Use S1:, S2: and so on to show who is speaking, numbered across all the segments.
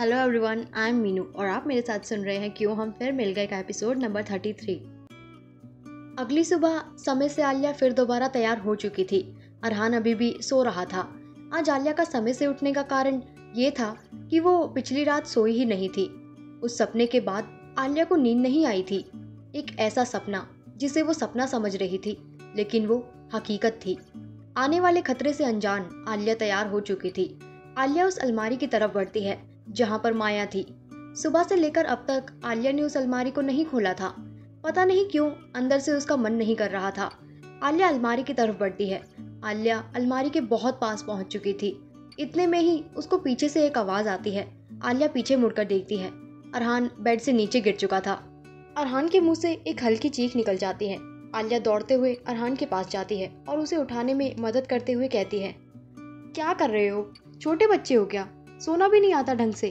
S1: Hello everyone, I am Meenu और आप मेरे साथ सुन रहे हैं क्यों हम फिर मिल गए का एपिसोड नंबर 33। अगली सुबह समय से आलिया फिर दोबारा तैयार हो चुकी थी। अरहान अभी भी सो रहा था। आज आलिया का समय से उठने का कारण ये था कि वो पिछली रात सोई ही नहीं थी। उस सपने के बाद आलिया को नींद नहीं आई थी। एक ऐसा सपना जिसे वो सपना समझ रही थी, लेकिन वो हकीकत थी। आने वाले खतरे से अनजान आलिया तैयार हो चुकी थी। आलिया उस अलमारी की तरफ बढ़ती है जहां पर माया थी। सुबह से लेकर अब तक आलिया ने उस अलमारी को नहीं खोला था। पता नहीं क्यों अंदर से उसका मन नहीं कर रहा था। आलिया अलमारी की तरफ बढ़ती है। आलिया अलमारी के बहुत पास पहुंच चुकी थी। इतने में ही उसको पीछे से एक आवाज आती है। आलिया पीछे मुड़कर देखती है। अरहान बेड से नीचे गिर चुका था। अरहान के मुंह से एक हल्की चीख निकल जाती है। आलिया दौड़ते हुए अरहान के पास जाती है और उसे उठाने में मदद करते हुए कहती है, क्या कर रहे हो? छोटे बच्चे हो क्या? सोना भी नहीं आता ढंग से?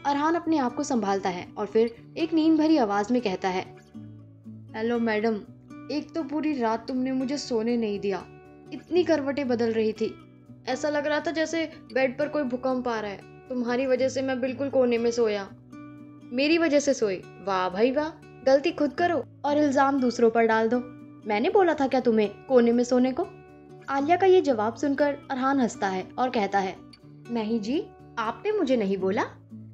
S1: अरहान अपने आप को संभालता है और फिर एक नींद भरी आवाज में कहता है, हेलो मैडम, एक तो पूरी रात तुमने मुझे सोने नहीं दिया। इतनी करवटें बदल रही थी, ऐसा लग रहा था जैसे बेड पर कोई भूकंप आ रहा है। तुम्हारी वजह से मैं बिल्कुल कोने में सोया। मेरी वजह से सोए? वाह भाई वाह, गलती खुद करो और इल्जाम दूसरों पर डाल दो। मैंने बोला था क्या तुम्हें कोने में सोने को? आलिया का ये जवाब सुनकर अरहान हंसता है और कहता है, नहीं जी, आपने मुझे नहीं बोला,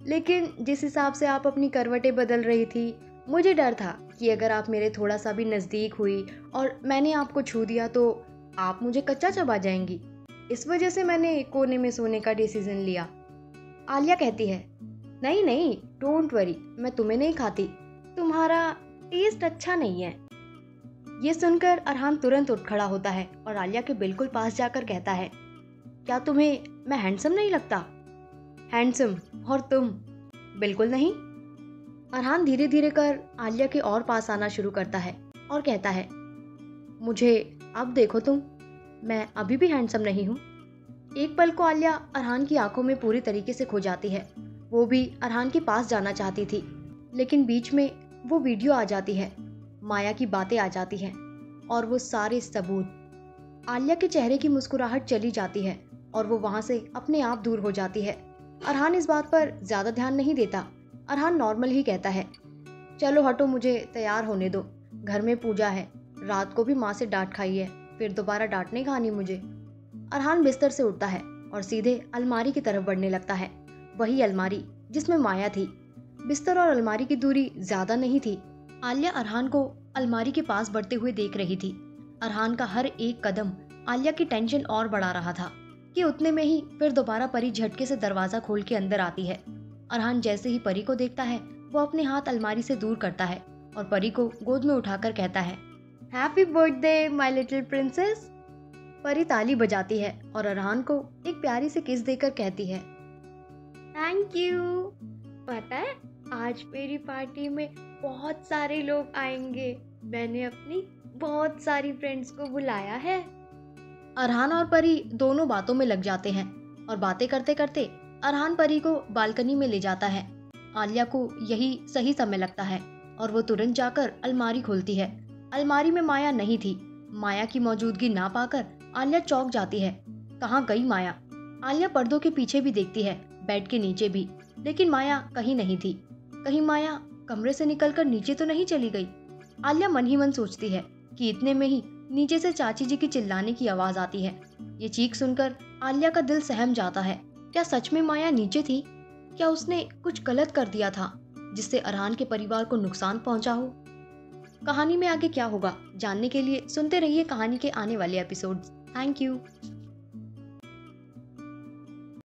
S1: लेकिन जिस हिसाब से आप अपनी करवटें बदल रही थी, मुझे डर था कि अगर आप मेरे थोड़ा सा भी नजदीक हुई और मैंने आपको छू दिया तो आप मुझे कच्चा चबा जाएंगी। इस वजह से मैंने कोने में सोने का डिसीजन लिया। आलिया कहती है, नहीं नहीं, डोंट वरी, मैं तुम्हें नहीं खाती। तुम्हारा टेस्ट अच्छा नहीं है। ये सुनकर अरहान तुरंत उठ खड़ा होता है और आलिया के बिल्कुल पास जाकर कहता है, क्या तुम्हें मैं हैंडसम नहीं लगता? हैंडसम? और तुम? बिल्कुल नहीं। अरहान धीरे धीरे कर आलिया के और पास आना शुरू करता है और कहता है, मुझे अब देखो तुम, मैं अभी भी हैंडसम नहीं हूँ। एक पल को आलिया अरहान की आंखों में पूरी तरीके से खो जाती है। वो भी अरहान के पास जाना चाहती थी, लेकिन बीच में वो वीडियो आ जाती है, माया की बातें आ जाती हैं और वो सारे सबूत। आलिया के चेहरे की मुस्कुराहट चली जाती है और वो वहां से अपने आप दूर हो जाती है। अरहान इस बात पर ज्यादा ध्यान नहीं देता। अरहान नॉर्मल ही कहता है, चलो हटो, मुझे तैयार होने दो, घर में पूजा है। रात को भी माँ से डांट खाई है, फिर दोबारा डांट नहीं खानी मुझे। अरहान बिस्तर से उठता है और सीधे अलमारी की तरफ बढ़ने लगता है। वही अलमारी जिसमें माया थी। बिस्तर और अलमारी की दूरी ज्यादा नहीं थी। आलिया अरहान को अलमारी के पास बढ़ते हुए देख रही थी। अरहान का हर एक कदम आलिया की टेंशन और बढ़ा रहा था कि उतने में ही फिर दोबारा परी झटके से दरवाजा खोल के अंदर आती है। अरहान जैसे ही परी को देखता है, वो अपने हाथ अलमारी से दूर करता है और परी को गोद में उठाकर कहता है, happy birthday my little princess. परी ताली बजाती है और अरहान को एक प्यारी सी किस देकर कहती है, थैंक यू। पता है, आज मेरी पार्टी में बहुत सारे लोग आएंगे। मैंने अपनी बहुत सारी फ्रेंड्स को बुलाया है। अरहान और परी दोनों बातों में लग जाते हैं और बातें करते करते अरहान परी को बालकनी में ले जाता है। आलिया को यही सही समय लगता है और वो तुरंत जाकर अलमारी खोलती है। अलमारी में माया नहीं थी। माया की मौजूदगी ना पाकर आलिया चौंक जाती है। कहाँ गई माया? आलिया पर्दों के पीछे भी देखती है, बेड के नीचे भी, लेकिन माया कहीं नहीं थी। कहीं माया कमरे से निकलकर नीचे तो नहीं चली गई? आलिया मन ही मन सोचती है कि इतने में ही नीचे से चाची जी की चिल्लाने की आवाज आती है। ये चीख सुनकर आलिया का दिल सहम जाता है। क्या सच में माया नीचे थी? क्या उसने कुछ गलत कर दिया था जिससे अरहान के परिवार को नुकसान पहुंचा हो? कहानी में आगे क्या होगा जानने के लिए सुनते रहिए कहानी के आने वाले एपिसोड्स। Thank you.